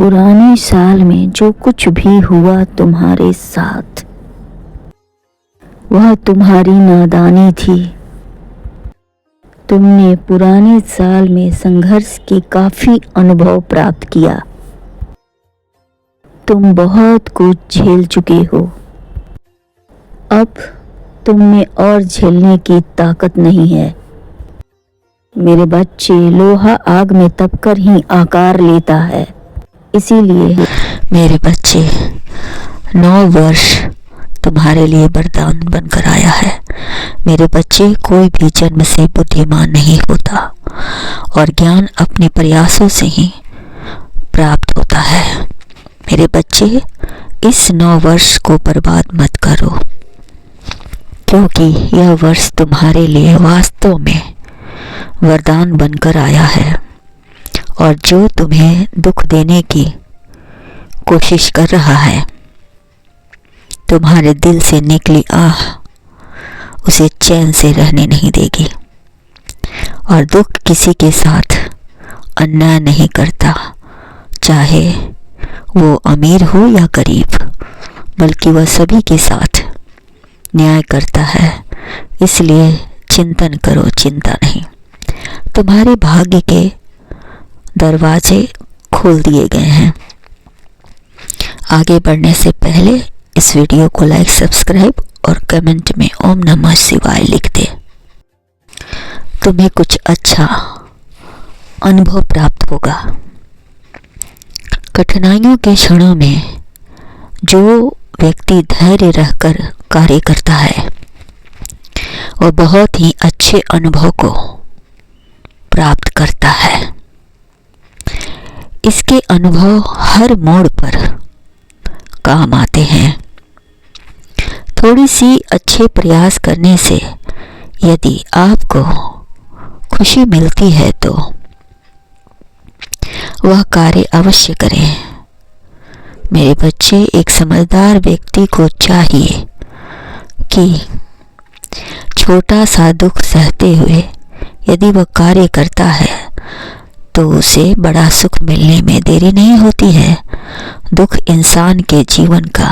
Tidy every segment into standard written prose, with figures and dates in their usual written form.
पुराने साल में जो कुछ भी हुआ तुम्हारे साथ, वह तुम्हारी नादानी थी। तुमने पुराने साल में संघर्ष के काफी अनुभव प्राप्त किया। तुम बहुत कुछ झेल चुके हो। अब तुम में और झेलने की ताकत नहीं है। मेरे बच्चे, लोहा आग में तपकर ही आकार लेता है। इसीलिए मेरे बच्चे, 9 वर्ष तुम्हारे लिए वरदान बनकर आया है। मेरे बच्चे, कोई भी जन्म से बुद्धिमान नहीं होता और ज्ञान अपने प्रयासों से ही प्राप्त होता है। मेरे बच्चे, इस 9 वर्ष को बर्बाद मत करो, क्योंकि यह वर्ष तुम्हारे लिए वास्तव में वरदान बनकर आया है। और जो तुम्हें दुख देने की कोशिश कर रहा है, तुम्हारे दिल से निकली आह उसे चैन से रहने नहीं देगी। और दुख किसी के साथ अन्याय नहीं करता, चाहे वो अमीर हो या गरीब, बल्कि वह सभी के साथ न्याय करता है। इसलिए चिंतन करो, चिंता नहीं। तुम्हारे भाग्य के दरवाजे खोल दिए गए हैं। आगे बढ़ने से पहले इस वीडियो को लाइक, सब्सक्राइब और कमेंट में ओम नमः शिवाय लिख दे। तुम्हें कुछ अच्छा अनुभव प्राप्त होगा। कठिनाइयों के क्षणों में जो व्यक्ति धैर्य रहकर कार्य करता है, वह बहुत ही अच्छे अनुभव को प्राप्त करता है। इसके अनुभव हर मोड़ पर काम आते हैं। थोड़ी सी अच्छे प्रयास करने से यदि आपको खुशी मिलती है तो वह कार्य अवश्य करें। मेरे बच्चे, एक समझदार व्यक्ति को चाहिए कि छोटा सा दुख सहते हुए यदि वह कार्य करता है तो उसे बड़ा सुख मिलने में देरी नहीं होती है। दुख इंसान के जीवन का,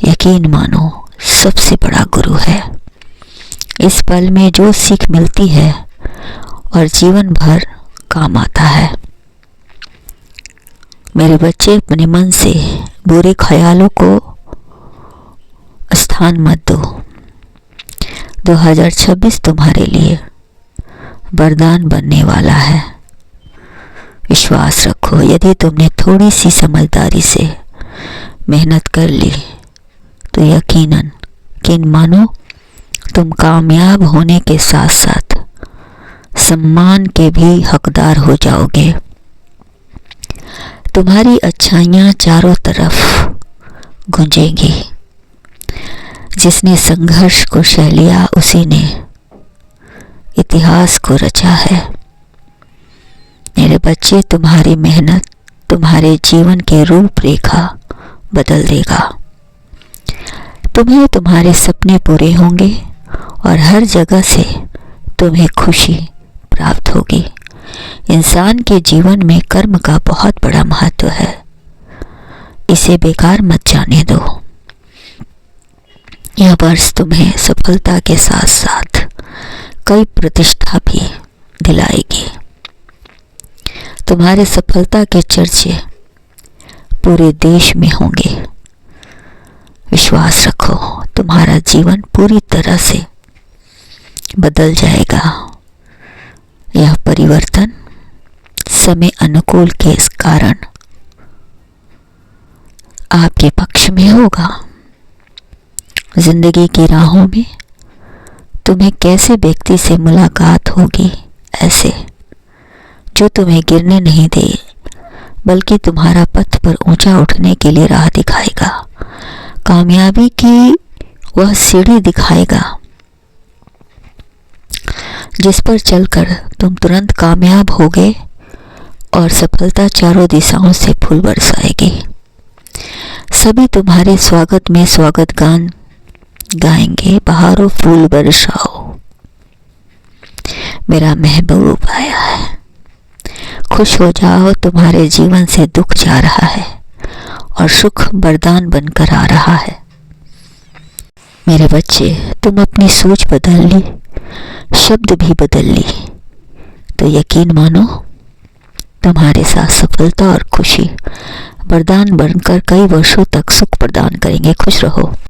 यकीन मानो, सबसे बड़ा गुरु है। इस पल में जो सीख मिलती है और जीवन भर काम आता है। मेरे बच्चे, अपने मन से बुरे ख्यालों को स्थान मत दो। 2026 तुम्हारे लिए वरदान बनने वाला है। विश्वास रखो। यदि तुमने थोड़ी सी समझदारी से मेहनत कर ली तो यकीन मानो, तुम कामयाब होने के साथ साथ सम्मान के भी हकदार हो जाओगे। तुम्हारी अच्छाइयाँ चारों तरफ गूंजेंगी। जिसने संघर्ष को सह लिया, उसी ने इतिहास को रचा है। मेरे बच्चे, तुम्हारी मेहनत तुम्हारे जीवन के रूपरेखा बदल देगा। तुम्हें तुम्हारे सपने पूरे होंगे और हर जगह से तुम्हें खुशी प्राप्त होगी। इंसान के जीवन में कर्म का बहुत बड़ा महत्व है। इसे बेकार मत जाने दो। यह वर्ष तुम्हें सफलता के साथ साथ कई प्रतिष्ठा भी दिलाएगी। तुम्हारे सफलता के चर्चे पूरे देश में होंगे। विश्वास रखो, तुम्हारा जीवन पूरी तरह से बदल जाएगा। यह परिवर्तन समय अनुकूल के कारण आपके पक्ष में होगा। जिंदगी की राहों में तुम्हें कैसे व्यक्ति से मुलाकात होगी, ऐसे जो तुम्हें गिरने नहीं दे, बल्कि तुम्हारा पथ पर ऊंचा उठने के लिए राह दिखाएगा। कामयाबी की वह सीढ़ी दिखाएगा जिस पर चलकर तुम तुरंत कामयाब होगे और सफलता चारों दिशाओं से फूल बरसाएगी। सभी तुम्हारे स्वागत में स्वागत गान गाएंगे। बहारों फूल बरसाओ, मेरा महबूब आया है। खुश हो जाओ, तुम्हारे जीवन से दुख जा रहा है और सुख वरदान बनकर आ रहा है। मेरे बच्चे, तुम अपनी सोच बदल ली, शब्द भी बदल ली, तो यकीन मानो तुम्हारे साथ सफलता और खुशी वरदान बनकर कई वर्षों तक सुख प्रदान करेंगे। खुश रहो।